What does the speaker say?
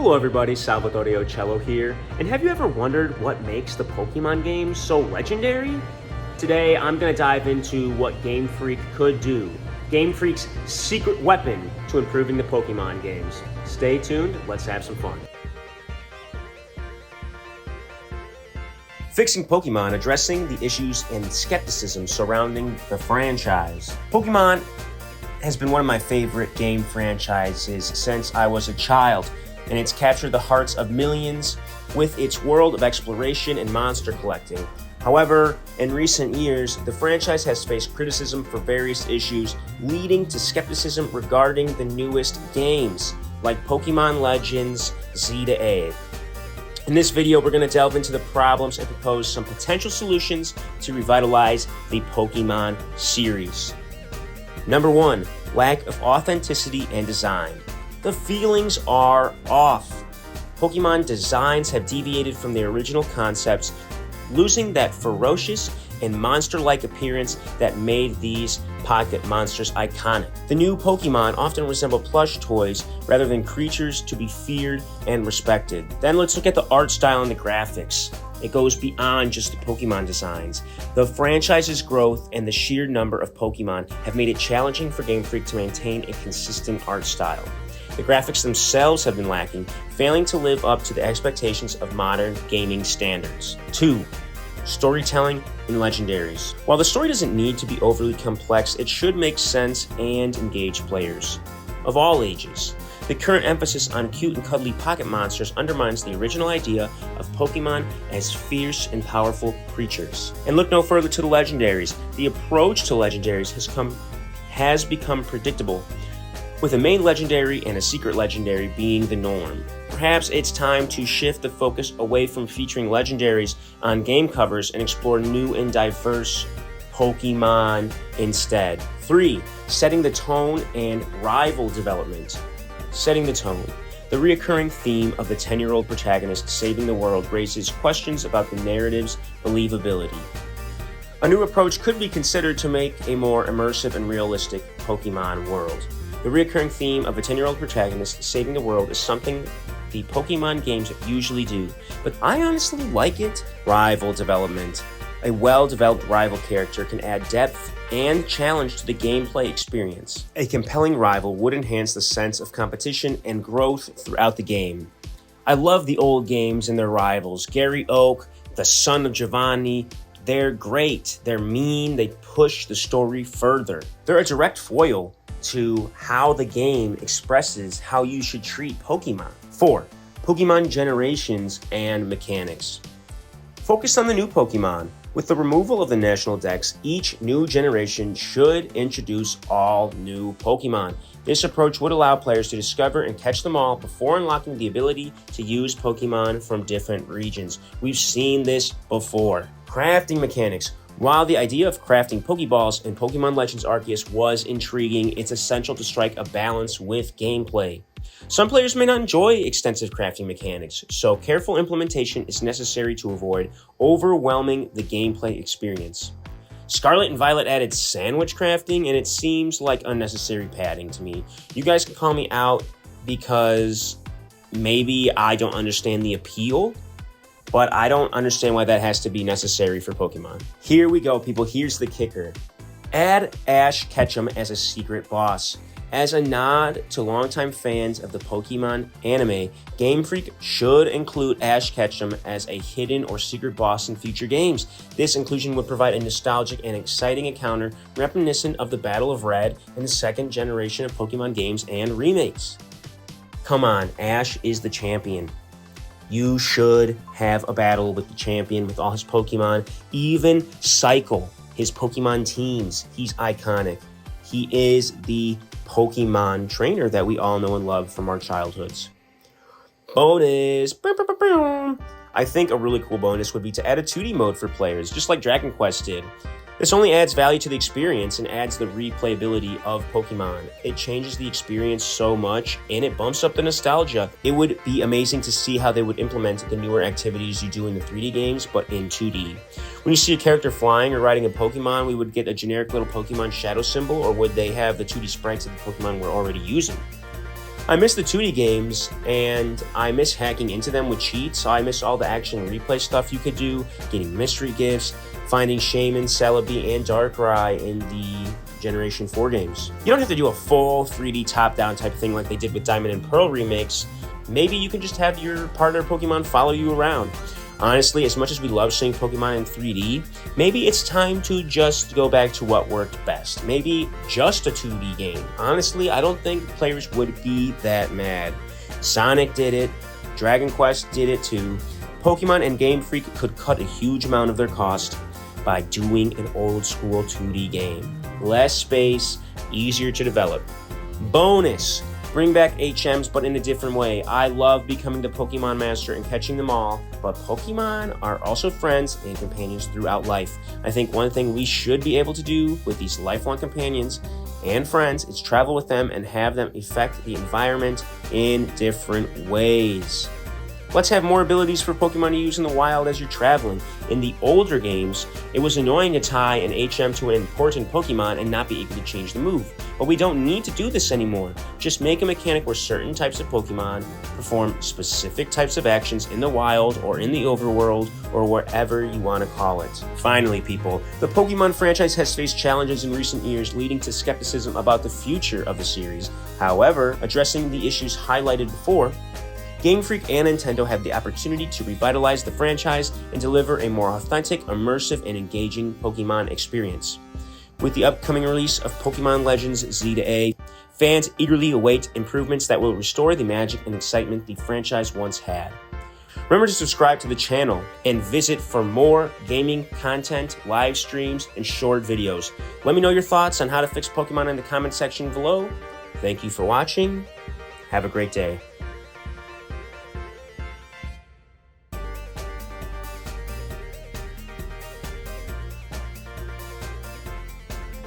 Hello everybody, Salvatore Ocello here, and have you ever wondered what makes the Pokemon games so legendary? Today I'm going to dive into what Game Freak could do, Game Freak's secret weapon to improving the Pokemon games. Stay tuned, let's have some fun. Fixing Pokemon, addressing the issues and skepticism surrounding the franchise. Pokemon has been one of my favorite game franchises since I was a child, and it's captured the hearts of millions with its world of exploration and monster collecting. However, in recent years, the franchise has faced criticism for various issues, leading to skepticism regarding the newest games, like Pokemon Legends Z to A. In this video, we're going to delve into the problems and propose some potential solutions to revitalize the Pokemon series. Number 1, lack of authenticity and design. The feelings are off. Pokemon designs have deviated from their original concepts, losing that ferocious and monster-like appearance that made these pocket monsters iconic. The new Pokemon often resemble plush toys rather than creatures to be feared and respected. Then let's look at the art style and the graphics. It goes beyond just the Pokemon designs. The franchise's growth and the sheer number of Pokemon have made it challenging for Game Freak to maintain a consistent art style. The graphics themselves have been lacking, failing to live up to the expectations of modern gaming standards. 2. Storytelling and legendaries. While the story doesn't need to be overly complex, it should make sense and engage players of all ages. The current emphasis on cute and cuddly pocket monsters undermines the original idea of Pokemon as fierce and powerful creatures. And look no further to the legendaries. The approach to legendaries has become predictable, with a main legendary and a secret legendary being the norm. Perhaps it's time to shift the focus away from featuring legendaries on game covers and explore new and diverse Pokemon instead. 3. Setting the tone and rival development. Setting the tone. The reoccurring theme of the 10-year-old protagonist saving the world raises questions about the narrative's believability. A new approach could be considered to make a more immersive and realistic Pokemon world. The recurring theme of a 10-year-old protagonist saving the world is something the Pokemon games usually do, but I honestly like it. Rival development. A well-developed rival character can add depth and challenge to the gameplay experience. A compelling rival would enhance the sense of competition and growth throughout the game. I love the old games and their rivals. Gary Oak, the son of Giovanni, they're great. They're mean. They push the story further. They're a direct foil to how the game expresses how you should treat Pokemon. 4. Pokemon generations and mechanics. Focus on the new Pokemon. With the removal of the national dex, each new generation should introduce all new Pokemon. This approach would allow players to discover and catch them all before unlocking the ability to use Pokemon from different regions. We've seen this before. Crafting mechanics. While the idea of crafting Pokeballs in Pokemon Legends Arceus was intriguing, it's essential to strike a balance with gameplay. Some players may not enjoy extensive crafting mechanics, so careful implementation is necessary to avoid overwhelming the gameplay experience. Scarlet and Violet added sandwich crafting, and it seems like unnecessary padding to me. You guys can call me out because maybe I don't understand the appeal, but I don't understand why that has to be necessary for Pokemon. Here we go, people. Here's the kicker. Add Ash Ketchum as a secret boss. As a nod to longtime fans of the Pokemon anime, Game Freak should include Ash Ketchum as a hidden or secret boss in future games. This inclusion would provide a nostalgic and exciting encounter reminiscent of the Battle of Red and the second generation of Pokemon games and remakes. Come on, Ash is the champion. You should have a battle with the champion with all his Pokemon, even cycle his Pokemon teams. He's iconic. He is the Pokemon trainer that we all know and love from our childhoods. Bonus. I think a really cool bonus would be to add a 2D mode for players, just like Dragon Quest did. This only adds value to the experience and adds the replayability of Pokemon. It changes the experience so much, and it bumps up the nostalgia. It would be amazing to see how they would implement the newer activities you do in the 3D games, but in 2D. When you see a character flying or riding a Pokemon, we would get a generic little Pokemon shadow symbol, or would they have the 2D sprites of the Pokemon we're already using? I miss the 2D games, and I miss hacking into them with cheats. I miss all the action replay stuff you could do, getting mystery gifts, finding Shaman, Celebi, and Darkrai in the Generation 4 games. You don't have to do a full 3D top-down type of thing like they did with Diamond and Pearl remakes. Maybe you can just have your partner Pokemon follow you around. Honestly, as much as we love seeing Pokemon in 3D, maybe it's time to just go back to what worked best. Maybe just a 2D game. Honestly, I don't think players would be that mad. Sonic did it, Dragon Quest did it too. Pokemon and Game Freak could cut a huge amount of their cost by doing an old school 2D game. Less space, easier to develop. Bonus! Bring back HMs, but in a different way. I love becoming the Pokemon Master and catching them all, but Pokemon are also friends and companions throughout life. I think one thing we should be able to do with these lifelong companions and friends is travel with them and have them affect the environment in different ways. Let's have more abilities for Pokemon to use in the wild as you're traveling. In the older games, it was annoying to tie an HM to an important Pokemon and not be able to change the move. But we don't need to do this anymore. Just make a mechanic where certain types of Pokemon perform specific types of actions in the wild or in the overworld or wherever you want to call it. Finally, people, the Pokemon franchise has faced challenges in recent years leading to skepticism about the future of the series. However, addressing the issues highlighted before, Game Freak and Nintendo have the opportunity to revitalize the franchise and deliver a more authentic, immersive, and engaging Pokemon experience. With the upcoming release of Pokemon Legends Z to A, fans eagerly await improvements that will restore the magic and excitement the franchise once had. Remember to subscribe to the channel and visit for more gaming content, live streams, and short videos. Let me know your thoughts on how to fix Pokemon in the comment section below. Thank you for watching. Have a great day.